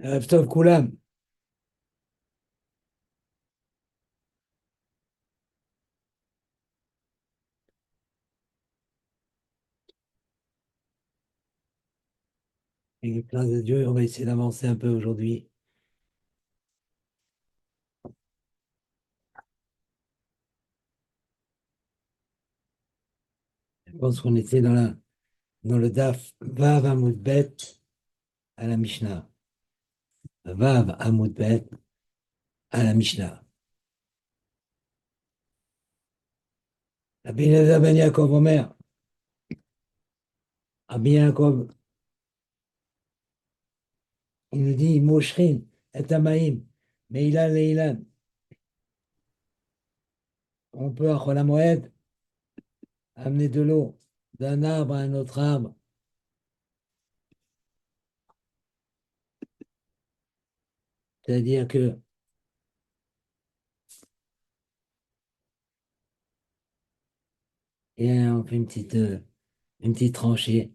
Tov Koulam, avec grâce de Dieu, on va essayer d'avancer un peu aujourd'hui. Je pense qu'on était dans le DAF Vav Amud Bet à la Mishnah. Vav Amud Bet à la Mishnah. Rabbi Eliezer ben Yaakov Omer, Rabbi Yaakov, il nous dit Moshrin et Amaim, Meilan Leilan. On peut à Chol HaMoed amener de l'eau d'un arbre à un autre arbre. C'est-à-dire que, et on fait une petite tranchée,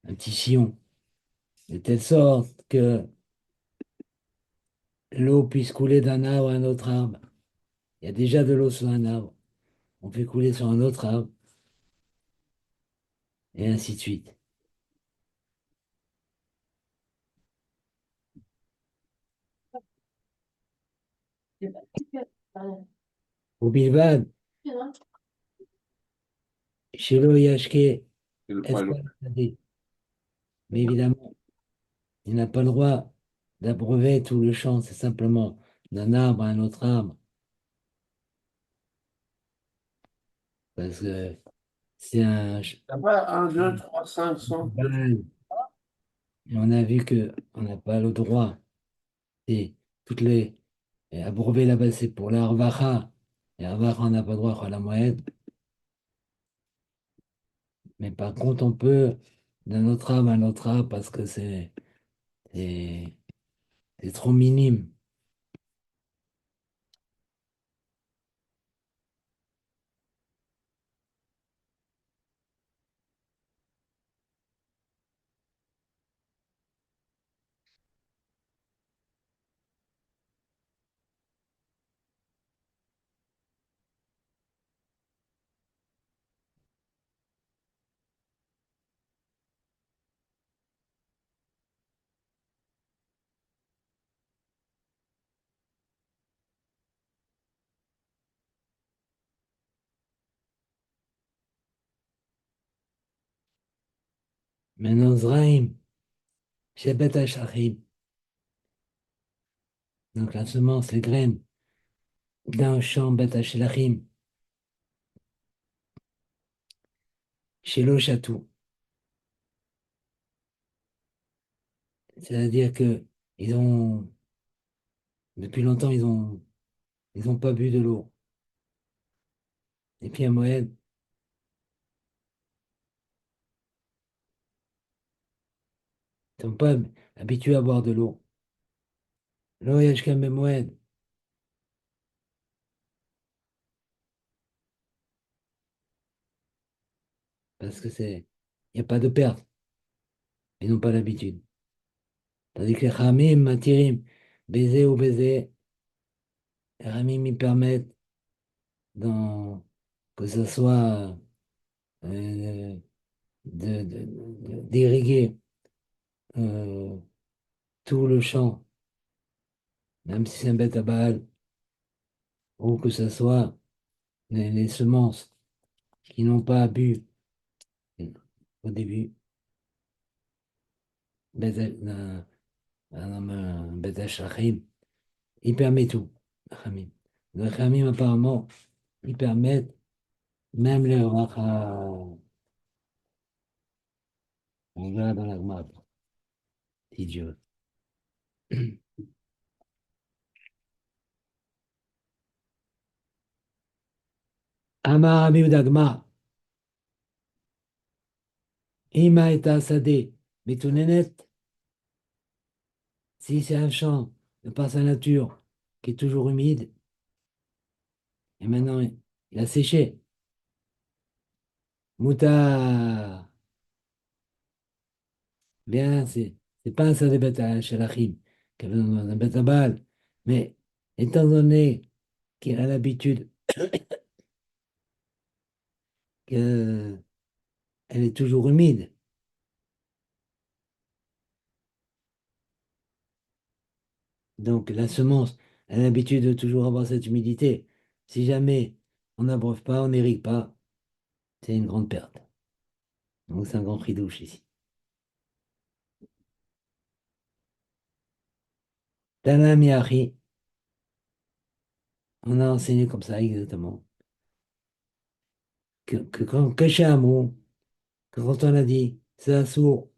un petit sillon, de telle sorte que l'eau puisse couler d'un arbre à un autre arbre. Il y a déjà de l'eau sur un arbre. On fait couler sur un autre arbre, et ainsi de suite. Au Bilbad, chez l'OIHK, Escalade. Mais évidemment, il n'a pas le droit d'abreuver tout le champ, c'est simplement d'un arbre à un autre arbre. Parce que c'est un Ah ouais, 1, 2, 3, 5, 6. cheval. Et on a vu que on n'a pas le droit. Et toutes les et abreuver là-bas, c'est pour l'Arvacha. Et Arvacha, on n'a pas le droit à la moyenne. Mais par contre, on peut d'un autre arbre à un autre arbre parce que c'est c'est trop minime. Maintenant, Zraïm, Shebet HaShachim, donc la semence, les graines d'un champ Bet HaShelachim, chez l'Oshatou. C'est-à-dire que ils ont, depuis longtemps, ils ont pas bu de l'eau. Et puis à Moed, ils sont pas habitués à boire de l'eau. L'eau, Yashkem Moed, parce que il n'y a pas de perte. Ils n'ont pas l'habitude. Tandis que les Khamim, Matirim, baiser ou baiser, les Khamim, ils permettent que ce soit euh, d'irriguer euh, tout le champ, même si c'est un bête à balle, ou que ce soit les semences qui n'ont pas bu au début, un bête à shachim, il permet tout, le khamim. Le khamim, apparemment, ils permettent même les racha. On verra dans la Gemara, si Dieu veut. Amar Ami Udagma, Ima et Asade, Metunenet, si c'est un champ de par sa nature qui est toujours humide, et maintenant il a séché, Mouta, bien, c'est pas un sadeh bet shel achim, qui a besoin d'un bête à balle. Mais étant donné qu'il a l'habitude qu'elle est toujours humide, donc la semence a l'habitude de toujours avoir cette humidité. Si jamais on n'abreuve pas, on n'irrigue pas, c'est une grande perte. Donc c'est un grand douche ici. Tanam Yahi, on a enseigné comme ça exactement, que quand chez un mot, que quand on a dit c'est un sourd,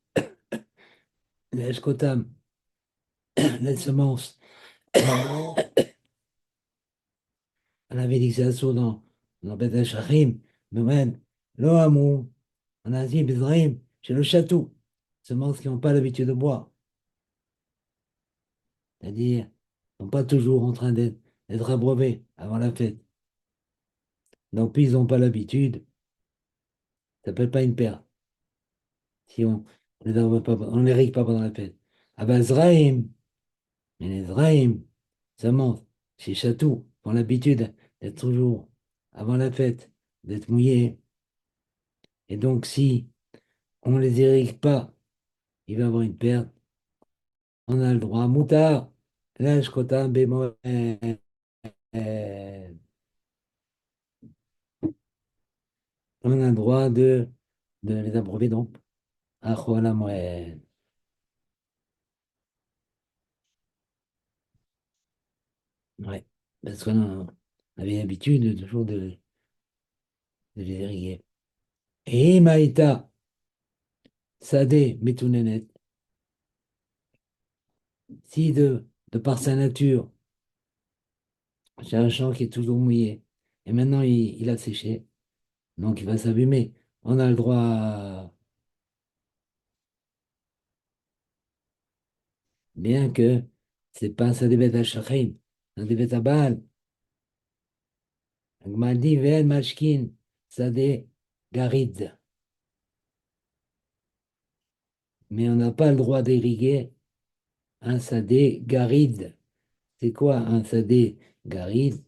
l'escotam, la semence, on avait dit que c'est un sourd dans Beth Hachachim, mais même, lo amou, on a dit Bezraïm, chez le château, semences qui n'ont pas l'habitude de boire, c'est-à-dire, ils ne sont pas toujours en train d'être abreuvés avant la fête. Donc, puis ils n'ont pas l'habitude, ça ne s'appelle pas une perte. Si on les abreuve pas, on les rigue pas pendant la fête. Ah ben, Zraïm, mais les Zraïm, ça monte. Chez Chatou, ils ont l'habitude d'être toujours avant la fête, d'être mouillés. Et donc, si on ne les irrigue pas, il va y avoir une perte. On a le droit, moutard, l'âge kotam bémol, on a le droit de les abreuver donc. Achol Hamoed. Ouais, parce qu'on avait l'habitude toujours de les irriguer. Et Maïta, Sadeh, Metounenet, si de par sa nature, c'est un champ qui est toujours mouillé, et maintenant il a séché, donc il va s'abîmer. On a le droit, bien que c'est pas ça des bêtes à Shachim, un des bêtes à Baal. Gmadi Vel Mashkin, Sadeh, Garid. Mais on n'a pas le droit d'irriguer un sadé garide. C'est quoi un sadé garide?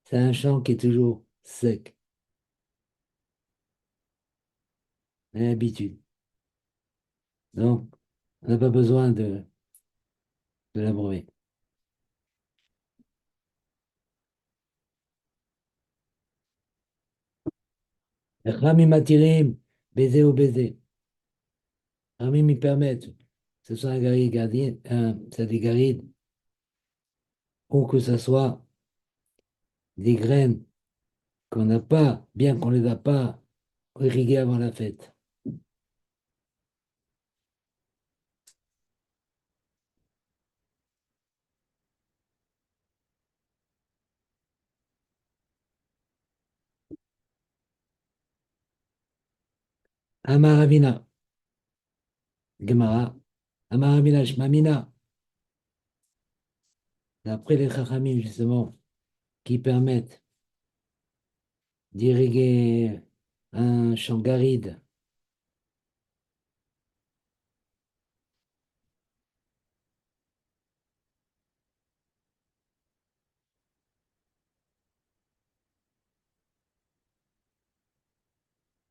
C'est un champ qui est toujours sec, à l'habitude. Donc, on n'a pas besoin de l'abreuver. Les Ramim Atirim, baiser ou baiser. Ramim, ils permettent, que ce soit un garide gardien, un sadé garide, ou que ce soit des graines qu'on n'a pas, bien qu'on ne les a pas irriguées avant la fête. Amaravina, Gemara, Amaravina, Shmamina, d'après les Chachamim, justement, qui permettent d'irriguer un champ garide,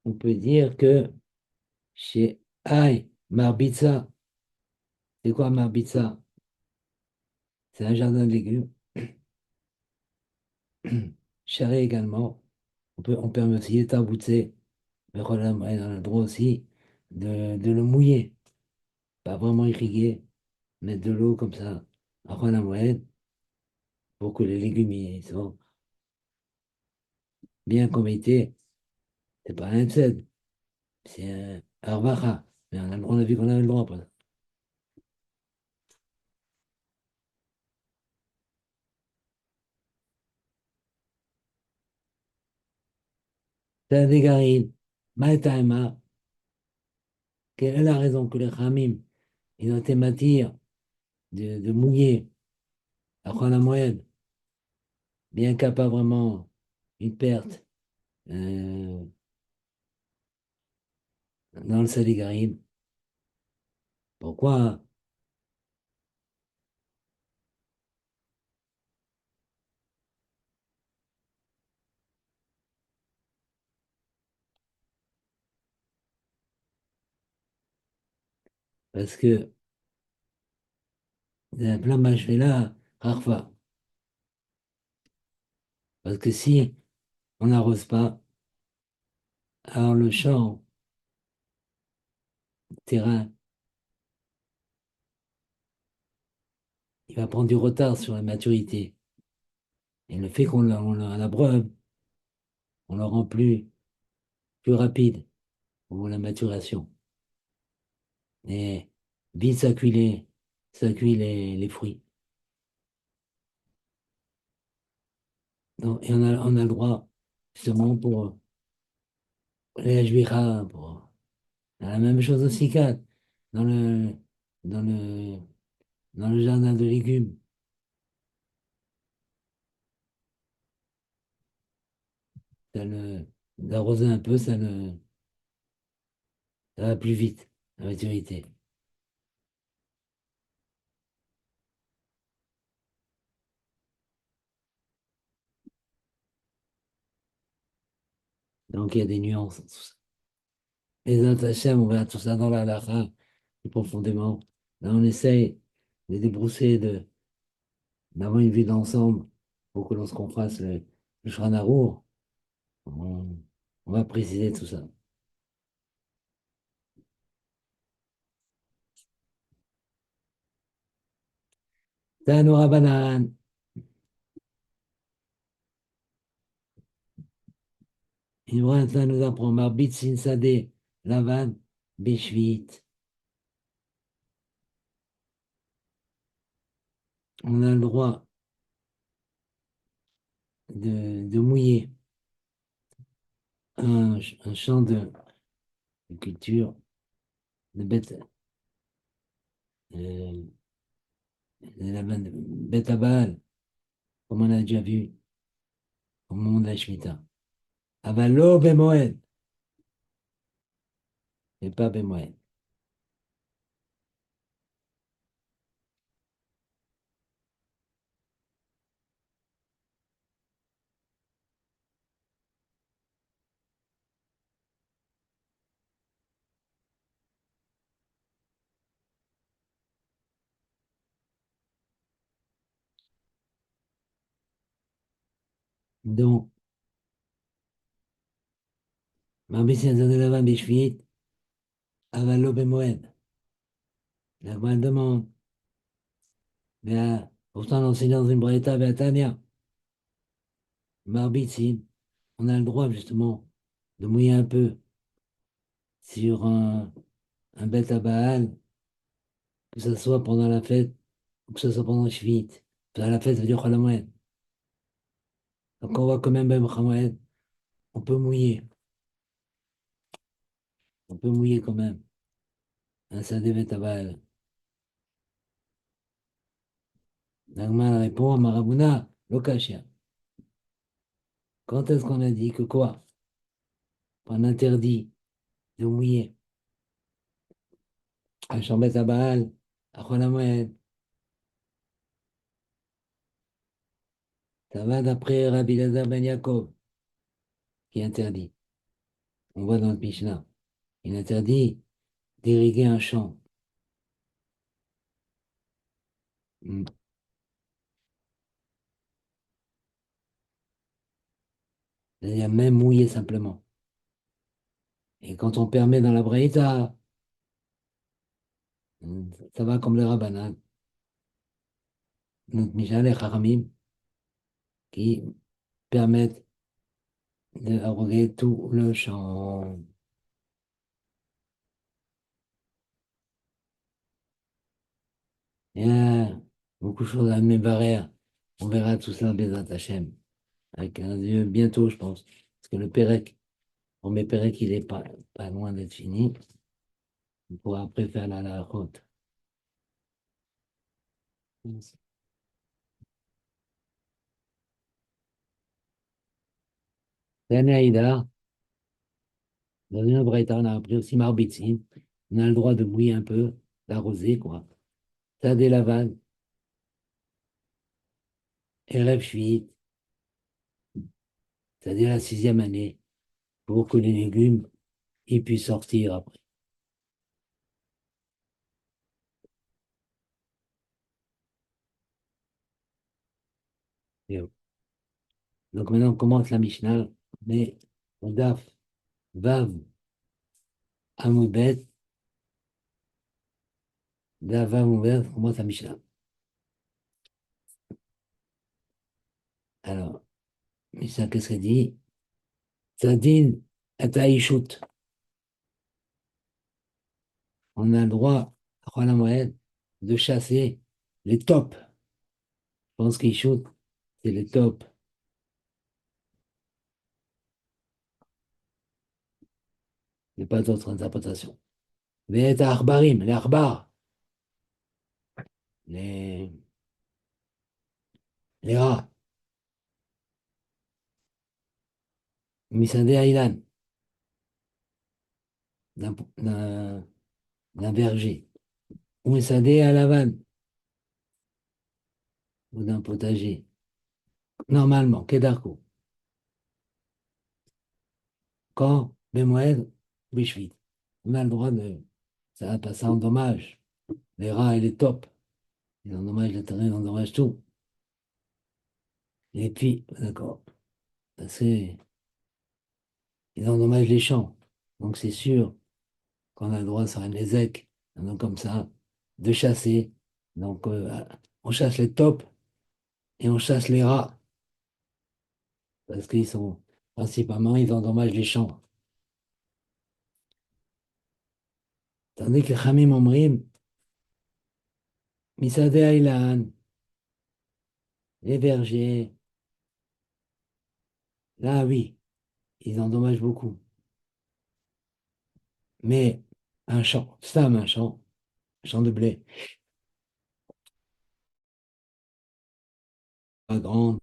on peut dire que chez Aïe, Marbitza, c'est quoi Marbitza? C'est un jardin de légumes. Charret également. On permet aussi les tarboutser, mais on a le droit aussi de le mouiller, pas vraiment irriguer, mettre de l'eau comme ça, après la moyenne, pour que les légumes ils soient bien commettés. C'est pas un tzed, c'est un arvacha. Mais on a vu qu'on avait le droit. C'est des garines. Maïtaïma, quelle est la raison que les Khamim, ils ont été matières de mouiller après la moyenne, bien qu'il n'y a pas vraiment une perte dans le Saligarim. Pourquoi? parce que plein là, rarement. Parce que si on n'arrose pas, alors le champ, terrain, il va prendre du retard sur la maturité. Et le fait qu'on l'abreuve, on le rend plus rapide pour la maturation. Et vite ça cuit les fruits. Donc, et on a le droit, justement, pour les juira, pour la même chose aussi qu'à dans le, dans le, dans le jardin de légumes. D'arroser un peu, ça va plus vite, la maturité. Donc, il y a des nuances, tout ça. Les Hachem, on verra tout ça dans la halakha, plus profondément. Là, on essaye de débrousser, d'avoir une vie d'ensemble pour que lorsqu'on fasse le Shulchan Arour, on, on va préciser tout ça. Tano Rabbanan, une vraie ça nous apprend Marbit Sin Sadeh, Lavan, Beshvit. On a le droit de mouiller un champ de culture, de bête, euh, de bête à Baal, comme on a déjà vu au moment de la Shemitah. Avalo Bemoed, et pas Bemoed. Donc, Marbit Sin Sadeh, Lavan, Beshvit, Avalo Bemoed. La Gemara demande, mais pourtant l'enseignant dans une Braïta, Tania, Marbit Sin, on a le droit justement de mouiller un peu sur un bête à Baal, que ce soit pendant la fête ou que ce soit pendant le Shvit. Pendant la fête, ça veut dire Chol HaMoed. Donc on voit quand même Chol HaMoed, on peut mouiller. On peut mouiller quand même. Un Sadeh bête à Baal. Nagman répond à Marabouna, Lokashia. Quand est-ce qu'on a dit que quoi? On interdit de mouiller à Chambet à Baal, à Chol HaMoed. Ça va d'après Rabbi Lazar Ben Yaakov, qui interdit. On voit dans le Mishnah. Il interdit d'irriguer un champ. Hmm. C'est-à-dire même mouiller simplement. Et quand on permet dans la Braïta, ça va comme le Rabbanan. Donc, Mishnah et Haramim qui permettent d'arroser tout le champ. Il y a beaucoup de choses à mébarer. On verra tout ça, Bezat Hachem, avec un Dieu bientôt, je pense. Parce que le Pérec, on met Pérec, il est pas loin d'être fini. On pourra après faire la route. L'année Aïda, dans une Braïta, on a appris aussi Marbitzin. On a le droit de mouiller un peu, d'arroser, quoi. Ça, des lavanes, Erev Shvit, c'est-à-dire la sixième année, pour que les légumes ils puissent sortir après. Bien. Donc maintenant, on commence la Mishnah, mais on daf, vav, amoudbet, daf, vav, amoudbet, on commence la Mishnah. Alors, Mishnah, qu'est-ce qu'elle dit? Tzadin, ataïchout. On a le droit, à la moyenne, de chasser les tops. Je pense qu'ils shootent, c'est les tops. Il n'y a pas d'autre interprétation. Mais arbarim, les arbars, les, les rats, Missadé Aïlan, d'un d'un berger, ou Missadé à Lavan, ou d'un potager. Normalement, Kedarko. Quand Bemoed, Bishvit. On a le droit de. Ça endommage les rats et les tops. Ils endommagent le terrain, ils endommagent tout. Et puis, d'accord, c'est. Ils endommagent les champs. Donc c'est sûr qu'on a le droit sur un ézec, donc comme ça, de chasser. Donc on chasse les tops et on chasse les rats. Parce qu'ils sont principalement, ils endommagent les champs. Tandis que Khamim Omrim, Misade Aylan, les vergers, là oui, ils endommagent beaucoup. Mais un champ, un champ de blé, pas grand,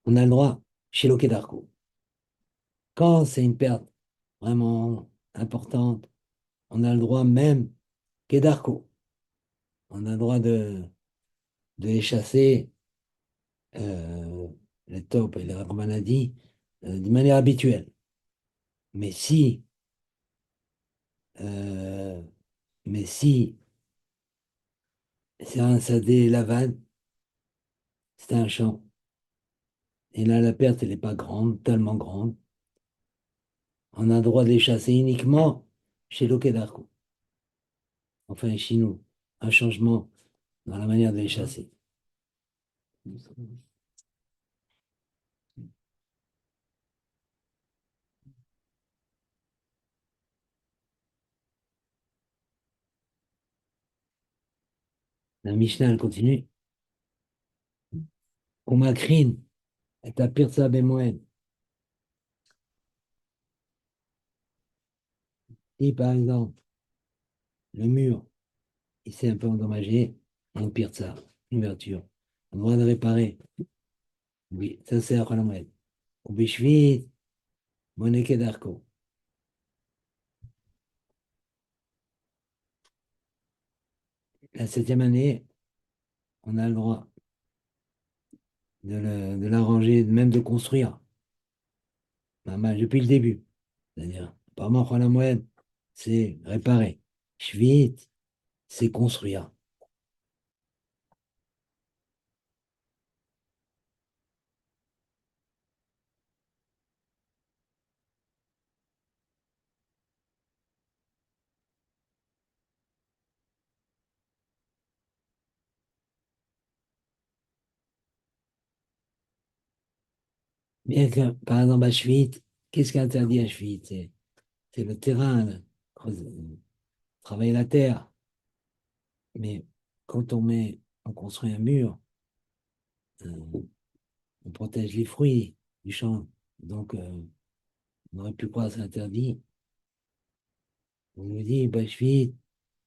on a le droit chez Lokedarko. Quand c'est une perte vraiment importante, on a le droit même Kedarko. On a le droit de les chasser, euh, les taupes et les rachmanadis, d'une manière habituelle. Mais si, euh, mais si c'est un sadé lavane, c'est un champ, et là la perte elle n'est pas grande, tellement grande, on a le droit de les chasser uniquement chez l'Okedarko. Enfin, chez nous, un changement dans la manière de les chasser. La Mishnah elle continue. Umakrin et à Pirza Bemoen. Si par exemple, le mur, il s'est un peu endommagé, on pire ça, une ouverture. On doit le réparer. Oui, ça c'est à Kholamed. Ou Bishvit, Moneke d'Arco. La septième année, on a le droit de l'arranger, même de construire. Depuis le début. C'est-à-dire, apparemment, Kholamed, c'est réparer. Shvit, c'est construire. Bien que, par exemple, à Shvit, qu'est-ce qui est interdit à Shvit? C'est le terrain, travailler la terre. Mais quand on construit un mur, euh, on protège les fruits du champ. Donc, on aurait pu croire que c'est interdit. On nous dit, bah, je suis,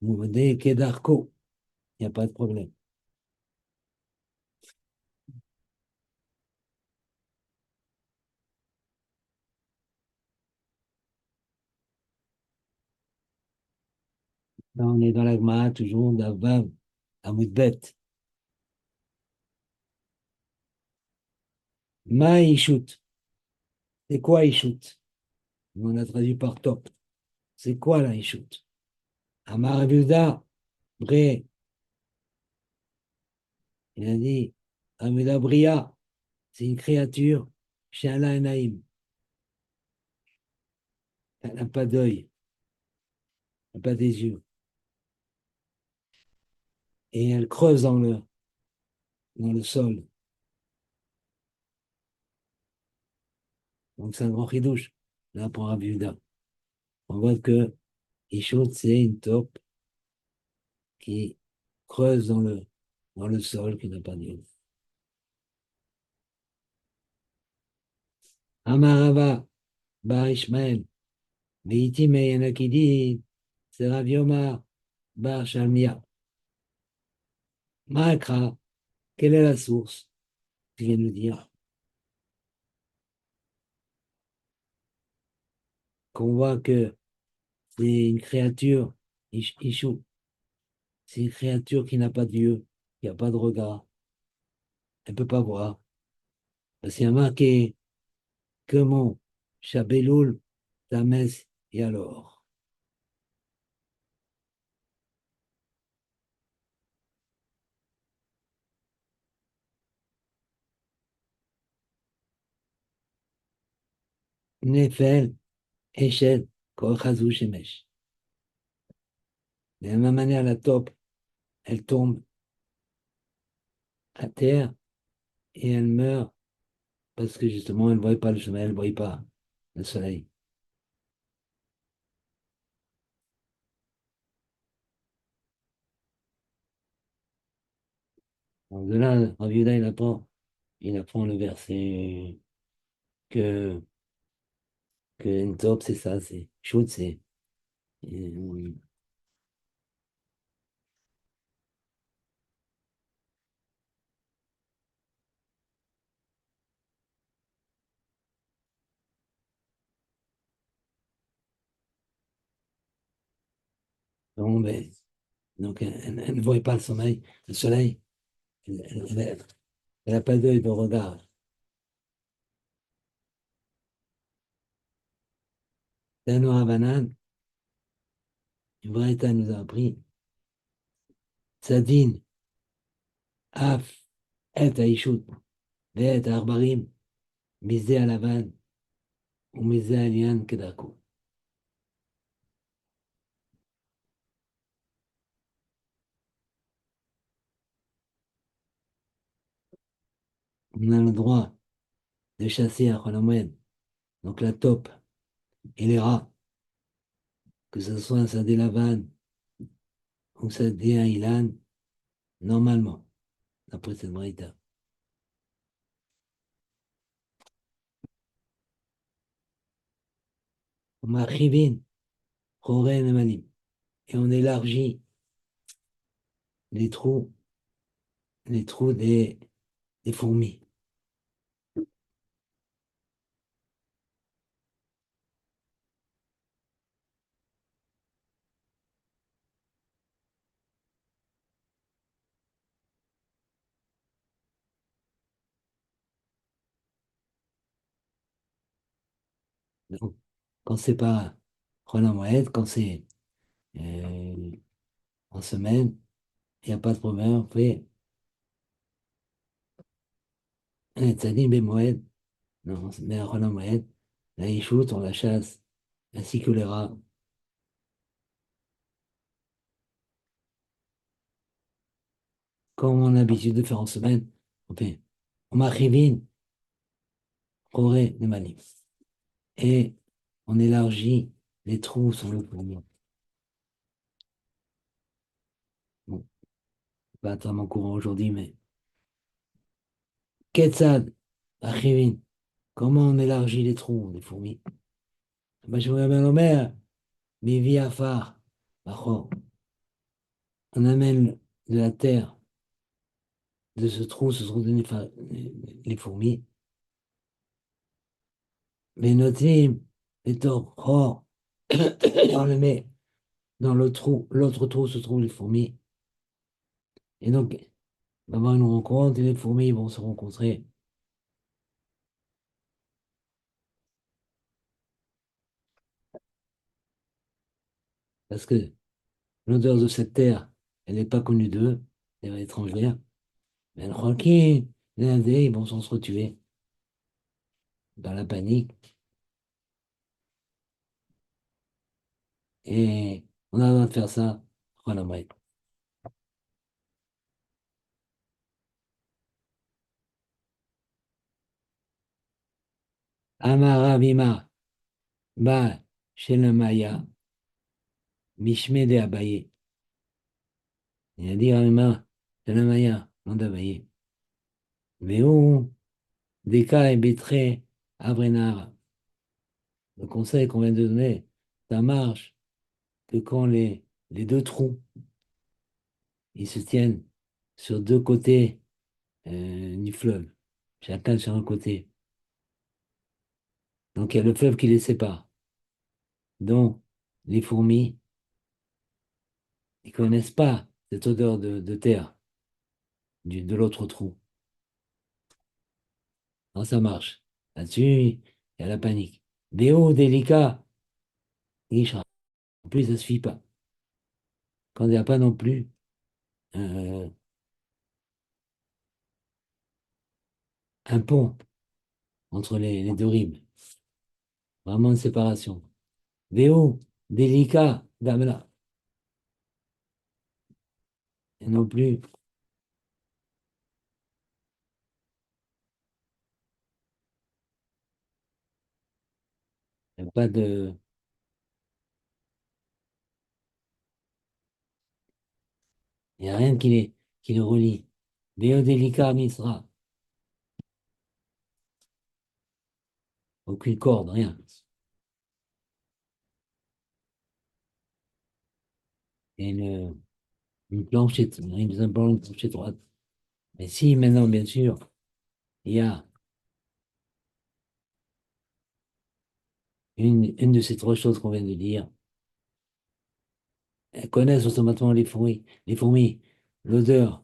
vous venez Kedarko. Il n'y a pas de problème. Là, on est dans la Gemara, toujours, d'Avav, à Moudbet. Ma shoot. C'est quoi shoot? On a traduit par top. C'est quoi là, shoot? Amar Rabbi Yehuda, Bré, il a dit, Rabbi Yehuda Bria, c'est une créature, chez Allah et Naïm. Elle n'a pas d'œil, elle n'a pas des yeux. Et elle creuse dans le sol. Donc c'est un grand chidouche, là, pour Rabbi Yehuda. On voit que Ishut, c'est une taupe qui creuse dans le sol, qui n'a pas d'yeux. Amarava, Bar Ishmael, Veiti Meyanakidi, c'est Rav Yomar, Bar Shalmia. Maakra, quelle est la source? Tu viens de nous dire qu'on voit que c'est une créature, Ishut, c'est une créature qui n'a pas d'yeux, qui n'a pas de regard, elle ne peut pas voir. Parce qu'il y a marqué que mon Shabeloul, Tames, et alors. Nefel, Echel, Kol Chazou Shemesh. De la même manière, la taupe, elle tombe à terre et elle meurt parce que justement, elle ne voit pas le chemin, elle ne voit pas le soleil. Donc de là, Rabbi Yehuda, il apprend le verset que, que une taupe, c'est ça, c'est shoot, c'est. Donc, donc elle ne voit pas le soleil, elle n'a pas d'œil de regard. Tano Havanan, Ibraïta nous a appris, Tzadin, Af, Et Aishut, Ve'et Arbarim, Misé Alavan, ou Misé Alian Kedako. On a le droit de chasser à Kholomwen, donc la taupe et les rats, que ce soit un Sadé Lavan ou Sadé un Ilan, normalement, d'après cette braïta. On m'a Chivin, Choren et Malim, et on élargit les trous, des fourmis. Donc, quand c'est pas Kholomwen, quand c'est euh, en semaine, il n'y a pas de problème, on fait un Tzadim Bemoed, non, mais à Kholomwen, la Ishout, on la chasse, ainsi que les rats. Comme on a l'habitude de faire en semaine, on fait on Chivin, Choré de Malim. Et on élargit les trous sur le poumon. Bon, pas tellement courant aujourd'hui, mais. Ketzad, Achivin, comment on élargit les trous des fourmis? Ben, je reviens bien mer, Mivi Afar, Bachor. On amène de la terre de ce trou, se trouvent les fourmis. Mais Notim, les torts, on le met dans le trou, l'autre trou se trouvent les fourmis. Et donc, il va y avoir une rencontre et les fourmis vont se rencontrer. Parce que l'odeur de cette terre, elle n'est pas connue d'eux, elle est étrangère. Mais elle croit qu'ils, les Indés, ils vont s'en se retuer dans la panique. Et on a le droit de faire ça. Voilà, bref. Amara Bima, Ba, Shelemaya, Mishme de Abaye. Il a dit Amara, Shelemaya, non d'Abaye. Véou, Deka et Bétré, Avrenar. Le conseil qu'on vient de donner, ça marche que quand les deux trous, ils se tiennent sur deux côtés du fleuve, chacun sur un côté. Donc il y a le fleuve qui les sépare. Donc les fourmis, ils connaissent pas cette odeur de terre de l'autre trou. Non, ça marche. Là-dessus, il y a la panique. Déo, délicat, Guichera. En plus, ça ne suffit pas. Quand il n'y a pas non plus euh, un pont entre les deux rives, vraiment une séparation. Déo, délicat, Damla. Et non plus, il n'y a pas de. Il n'y a rien qui les relie. Déo, délicat, Misra. Aucune corde, rien. Et une planche, une planche droite. Mais si, maintenant, bien sûr, il y a une de ces trois choses qu'on vient de dire. Elles connaissent automatiquement les fourmis, l'odeur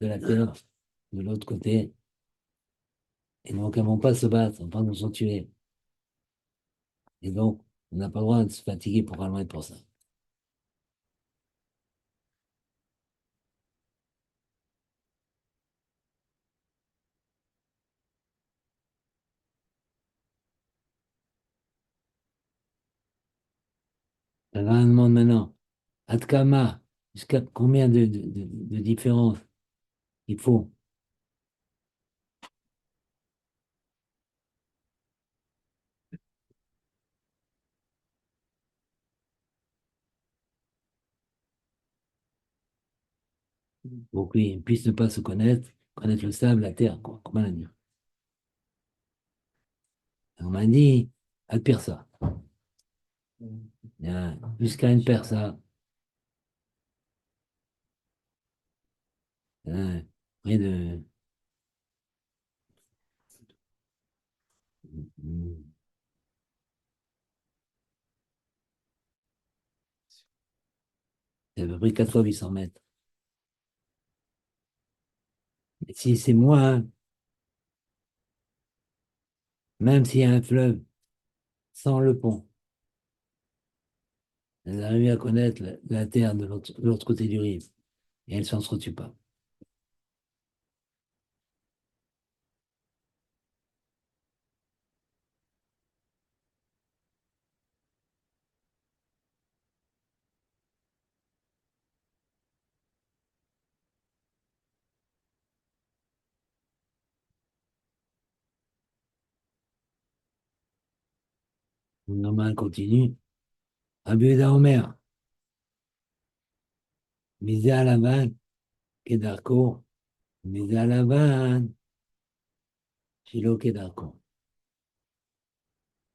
de la terre de l'autre côté, et donc elles ne vont pas se battre, elles vont pas nous en tuer. Et donc, on n'a pas le droit de se fatiguer pour aller pour ça. Alors, on demande maintenant, Atkama, jusqu'à combien de différences il faut pour qu'ils puissent ne pas se connaître, connaître le sable, la terre, quoi, comment la dire. On m'a dit, à pire ça. Jusqu'à une perça, près de, c'est à peu près 4 fois 800 mètres. Et si c'est moins, même s'il y a un fleuve sans le pont, elles arrivent à connaître la terre de l'autre côté du rive. Et elles ne se retuent pas. Normal continue. Abu Omer, misé à la vanne, Kedarko, misé à la vanne, Shilo Kedarko.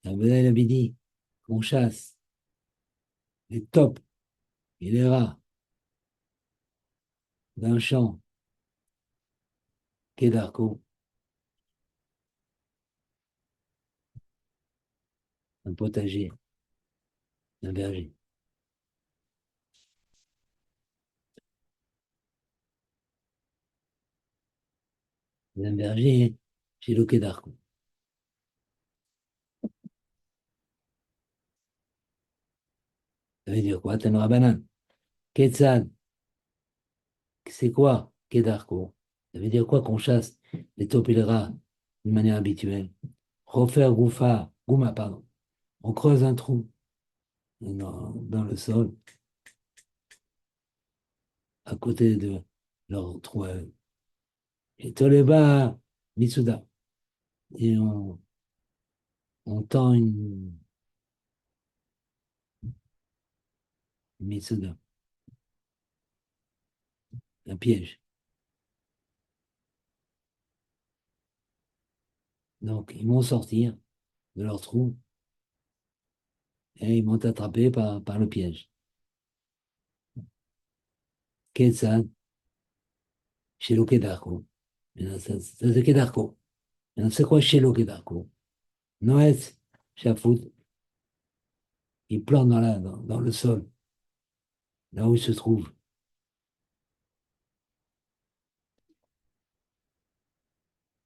Abu avait dit qu'on chasse les tops et les rats d'un champ, Kedarko, un potager, un verger. Un verger, Shilo Kedarko. Ça veut dire quoi? Tanora banane. Quetzal, c'est quoi Kedarko? Ça veut dire quoi qu'on chasse les taupes et les rats d'une manière habituelle? Refaire Gouma, pardon. On creuse un trou dans le sol à côté de leur trou à eux. Et Toleba, Mitsuda. Et on tend une Mitsuda, un piège. Donc, ils vont sortir de leur trou et ils vont être attrapés par le piège. Quetzal, chez le Kedarko. Ça, c'est Kedarko. Maintenant, c'est quoi chez le Kedarko? Noès, Chafoud, il plante dans le sol, là où il se trouve.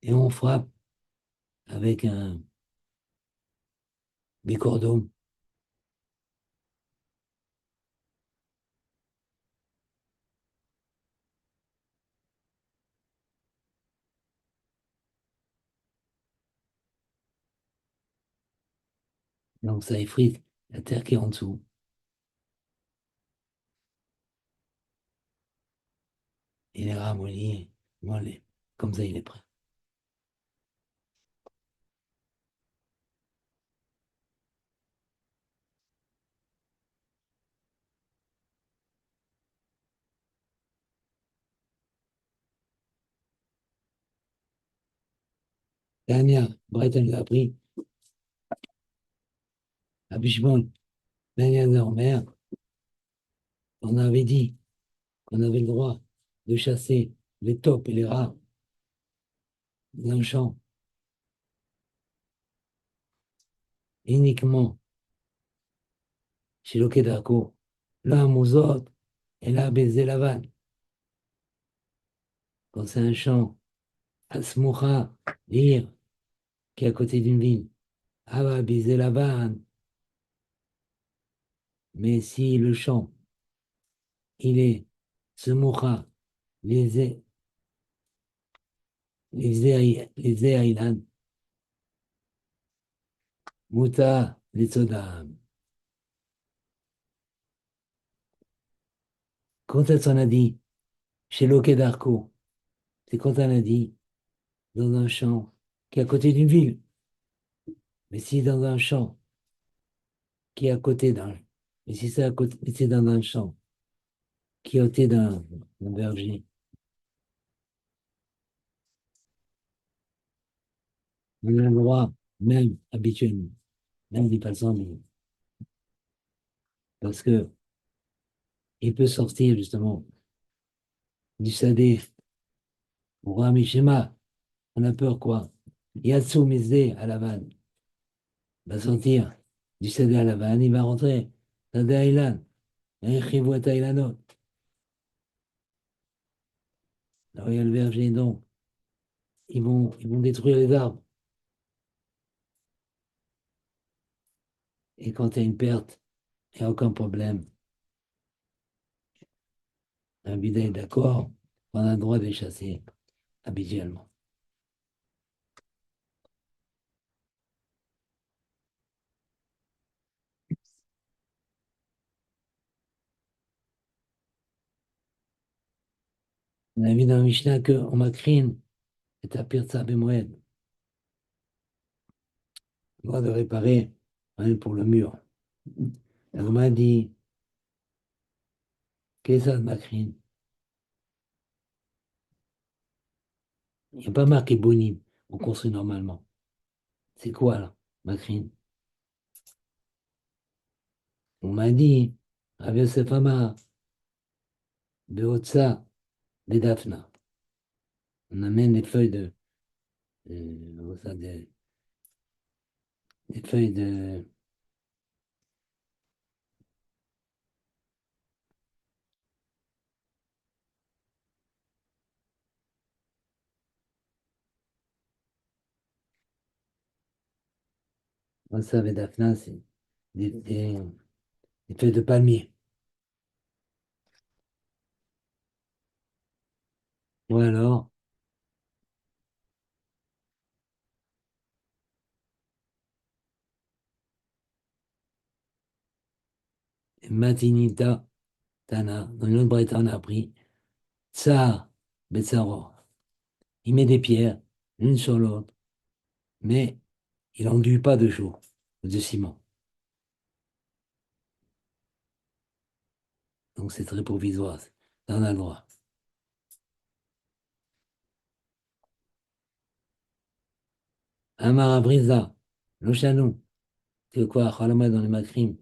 Et on frappe avec un bicordome. Donc, ça effrite la terre qui est en dessous. Il est ramolli. Voilà. Comme ça, il est prêt. Dernière, Brett, elle nous a appris à Bichemont, dernière de leur mère, on avait dit qu'on avait le droit de chasser les taupes et les rats dans le champ uniquement chez le Kedarko. Là, Mouzot, et là, baiser la vanne. Quand c'est un champ, à Smoucha, lire, qui est à côté d'une ville. Ah va baiser la vanne. Mais si le champ, il est Smoucha, les Aïlan, Mouta, les Sodam. Quand elle s'en a dit, chez Loquet d'Arco, c'est quand elle a dit, dans un champ qui est à côté d'une ville. Mais si dans un champ qui est à côté d'un. Mais si c'est à côté, mais c'est dans un champ qui est à côté d'un verger, on a le droit, même habituellement, même dit pas sans parce que il peut sortir justement du sadé au Ramishema. On a peur quoi? Yatsu Mizde à la vanne. Va sortir du sadé à la vanne, il va rentrer dans des Haïlan. Un chivou Haïlanot. Alors il y a le verger, donc ils vont détruire les arbres. Et quand il y a une perte, il n'y a aucun problème. Un bidet est d'accord, on a le droit de les chasser habituellement. On a vu dans le Mishnah qu'on macrine est à Pirza Bemoed. Le droit de réparer, même pour le mur. On m'a dit, qu'est-ce que ça, macrine? Il n'y a pas marqué bonim, on construit normalement. C'est quoi là, macrine? On m'a dit, Rav Yosef Amar, Beotsa, des Daphna. On amène des feuilles de, ça, des Daphna, c'est des feuilles de palmier. Ou alors, Matinita Tana, dans une autre braïta, on a appris, Tsar Betsaror. Il met des pierres, l'une sur l'autre, mais il n'enduit pas de chaux, de ciment. Donc c'est très provisoire. Ça, on a le droit. Amara Brisa, le chanou, c'est quoi? Khalama dans les makrim,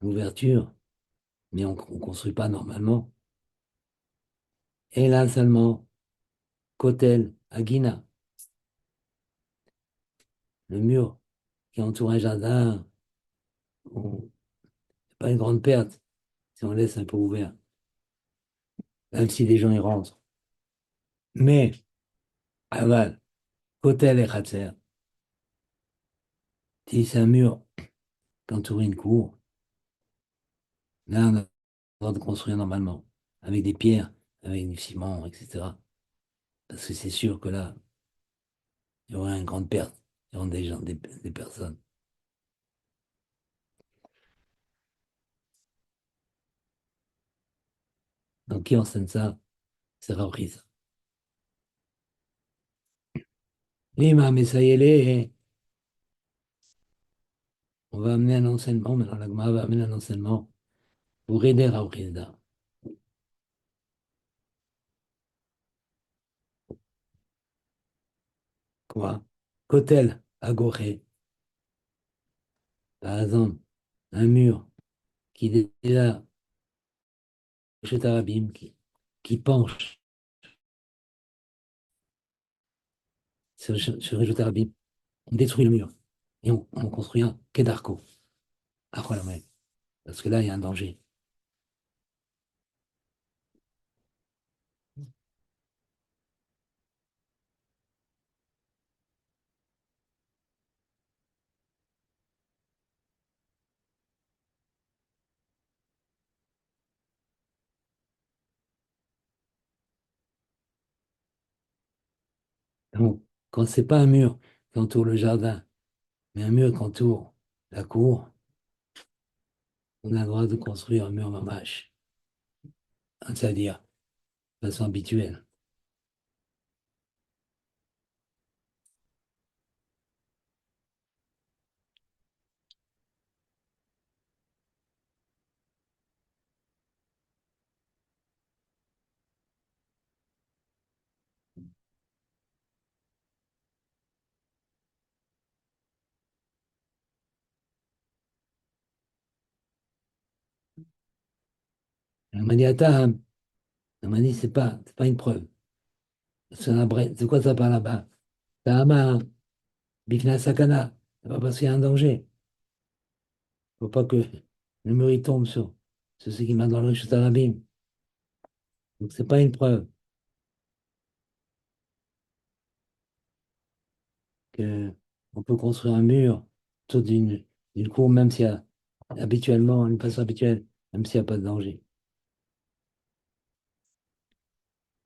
l'ouverture, mais on ne construit pas normalement. Et là seulement, Kotel, Agina, le mur qui entoure un jardin, c'est pas une grande perte si on laisse un peu ouvert, même si les gens y rentrent. Mais, aval, Kotel et Khatser, si c'est un mur qui entoure une cour, là on a le droit de construire normalement, avec des pierres, avec du ciment, etc. Parce que c'est sûr que là, il y aurait une grande perte. Il y aurait des gens, des personnes. Donc, qui enseigne ça? C'est repris ça. Lima, mais ça y est, on va amener un enseignement. Maintenant, la Gemara va amener un enseignement pour aider Raoukhizda. Quoi? Kotel, à Gorée, par exemple, un mur qui est là, chez Tarabim, qui penche sur le Tarabim, on détruit le mur et on construit un quai d'Arco. Après la mer. Parce que là, il y a un danger. Donc, quand c'est pas un mur qui entoure le jardin, mais un mur qui entoure la cour, on a le droit de construire un mur mamache, c'est-à-dire de façon habituelle. Elle m'a dit, attends, elle m'a dit, c'est pas une preuve. C'est quoi ça par là-bas? Tahama, Bifna Sakana. C'est pas parce qu'il y a un danger. Il ne faut pas que le mur il tombe sur ce qui m'a dans le Rishut Arabim. Donc, c'est pas une preuve que on peut construire un mur autour d'une cour, même s'il y a habituellement, une façon habituelle, même s'il n'y a pas de danger.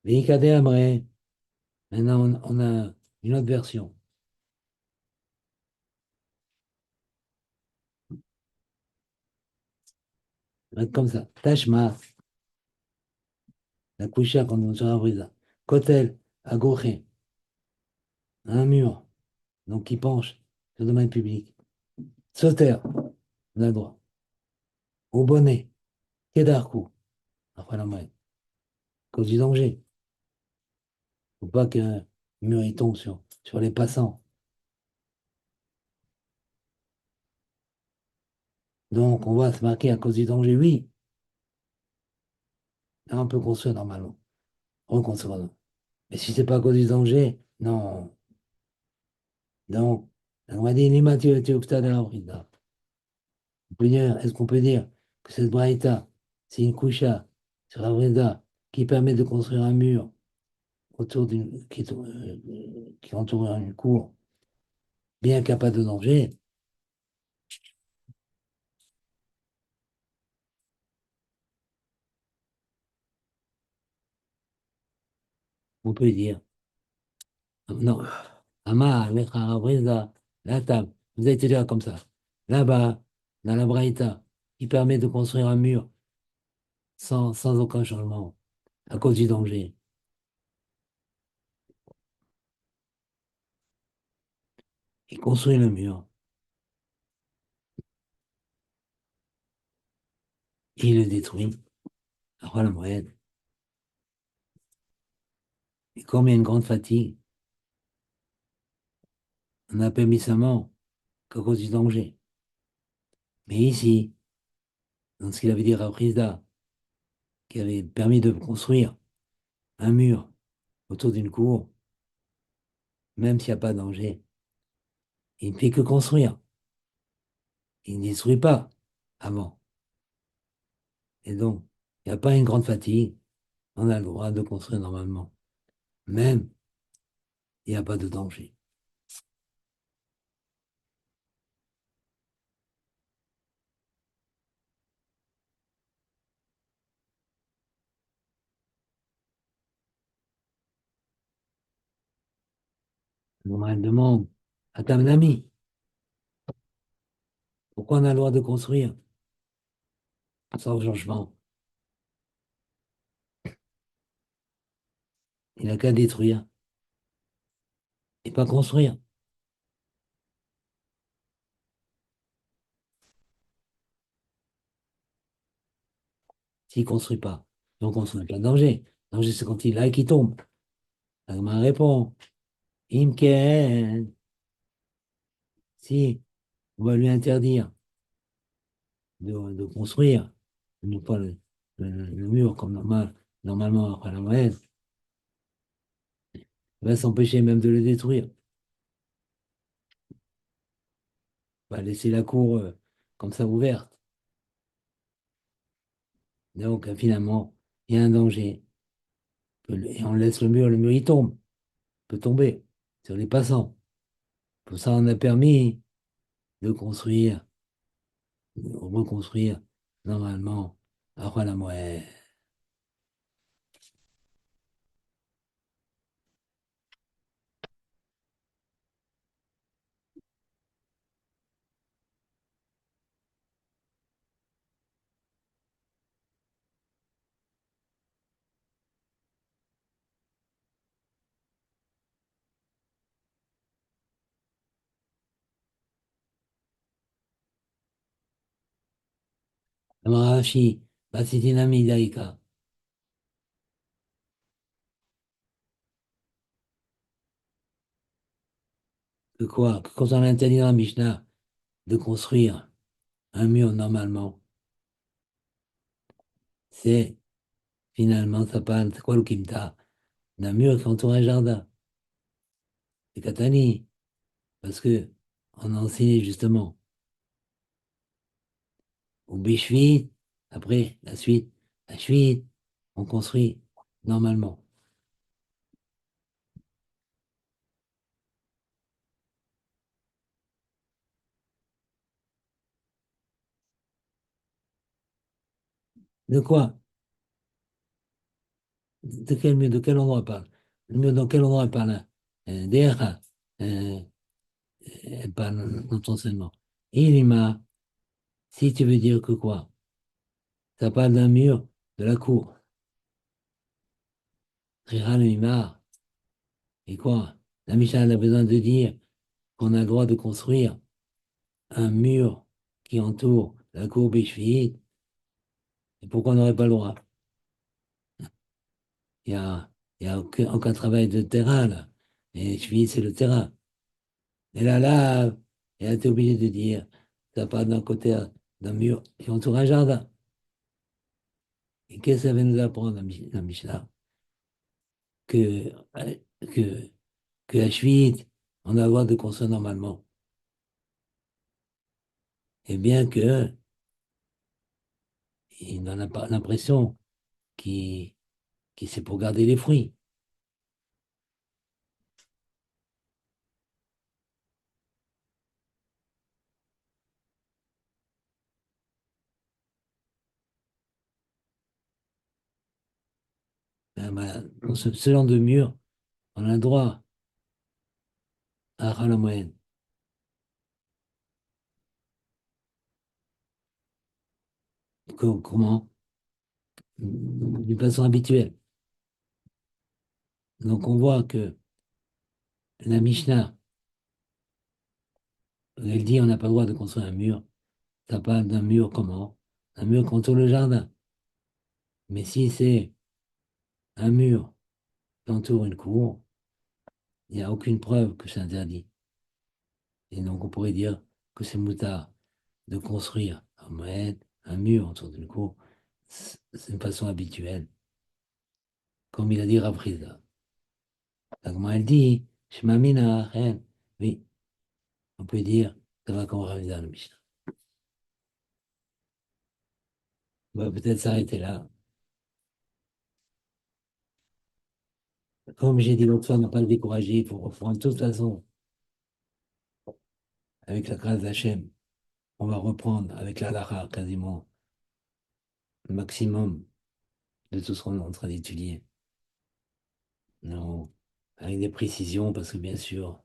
Véhicade Amré, maintenant on a une autre version. Ça va être comme ça. Tashma, la coucha quand on sera brisa. Kotel, à Goché, un mur, donc qui penche sur le domaine public. Sauter, on a le droit. Au bonnet, Kedarkou, après la moyenne. Cause du danger. Faut pas qu'un mur il tombe sur les passants. Donc on va se marquer à cause du danger, oui. Là, on peut construire normalement. Reconstruire. Mais si c'est pas à cause du danger, non. Donc, on va dire, est-ce qu'on peut dire que cette braïta, c'est une coucha sur la brida qui permet de construire un mur autour qui entoure une cour, bien qu'il n'y a pas de danger? on peut dire, non, Amar, Lecha, Brizda, la table, vous avez été dire comme ça. Là-bas, dans la Braïta, qui permet de construire un mur sans aucun changement, à cause du danger. Il construit le mur, il le détruit, après la moyenne. Et comme il y a une grande fatigue, on n'a pas mis sa mort qu'à cause du danger. Mais ici, dans ce qu'il avait dit à Brizda, qui avait permis de construire un mur autour d'une cour, même s'il n'y a pas de danger, il ne fait que construire. Il ne détruit pas avant. Et donc, il n'y a pas une grande fatigue. On a le droit de construire normalement. Même, il n'y a pas de danger. On demande à ta ami, pourquoi on a le droit de construire sans changement? Il n'a qu'à détruire et pas construire. S'il ne construit pas, donc on ne pas de danger. Le danger, c'est quand il a qui tombe. La main répond, Imken, si on va lui interdire de construire, non pas le mur comme normalement après la moyenne, il va s'empêcher même de le détruire. Il va laisser la cour comme ça ouverte. Donc finalement, il y a un danger. Et on laisse le mur il tombe, peut tomber sur les passants. Pour ça, on a permis de construire, de reconstruire normalement après la moyenne. Amarashi, Basitinami Daika. Que quoi? Que quand on a interdit dans la Mishnah de construire un mur normalement, c'est finalement, ça parle, c'est quoi le kimta? D'un mur qui entoure un jardin. C'est Katani. Parce que on a enseigné justement au Béchevit, après la suite, la suite, on construit normalement. De quoi? De quel mur? De quel endroit on parle? Le mur dans quel endroit on parle? Derrière, euh, elle parle dans ton enseignement. Ilima, si tu veux dire que quoi? Ça parle d'un mur de la cour. Rira le Mimar. Et quoi? La Mishnah elle a besoin de dire qu'on a le droit de construire un mur qui entoure la cour Béchevite. Et pourquoi on n'aurait pas le droit? Il y a aucun travail de terrain, là. Et Béchevite, c'est le terrain. Et là, elle a été obligée de dire, ça part d'un côté d'un mur qui entoure un jardin. Et qu'est-ce que ça va nous apprendre, la Mishnah? Que, que, que la Béchevite, on a le droit de construire normalement. Et bien que il n'en a pas l'impression qu'il c'est pour garder les fruits. Ben voilà, dans ce genre de mur, on a le droit à la moyenne. Comment? D'une façon habituelle. Donc on voit que la Mishnah, elle dit on n'a pas le droit de construire un mur. Ça parle d'un mur comment? Un mur contre le jardin. Mais si c'est un mur qui entoure une cour, il n'y a aucune preuve que c'est interdit. Et donc on pourrait dire que c'est moutard de construire en moyenne un mur autour d'une cour. C'est une façon habituelle. Comme il a dit Rav Chizda. Donc elle dit, Shema Mina, Chen. Oui, on peut dire, ça va comme Rav Chizda le Mishnah. On va peut-être s'arrêter là. Comme j'ai dit l'autre fois, ne pas le décourager, il faut reprendre de toute façon avec la grâce d'Hachem. On va reprendre avec la Lara quasiment le maximum de tout ce qu'on est en train d'étudier. Non, avec des précisions, parce que bien sûr,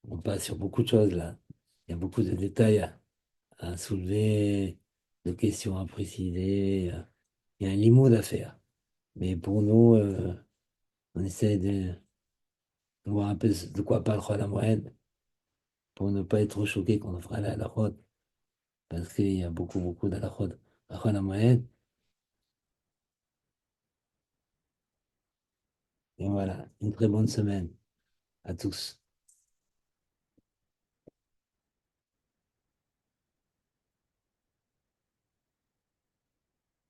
on passe sur beaucoup de choses là. Il y a beaucoup de détails à soulever, de questions à préciser. Il y a un limoud à faire. Mais pour nous, on essaie de voir un peu de quoi parle la moyenne pour ne pas être trop choqué quand on fera la halachot, parce qu'il y a beaucoup, beaucoup d'halachot. La moyenne, et voilà, une très bonne semaine à tous.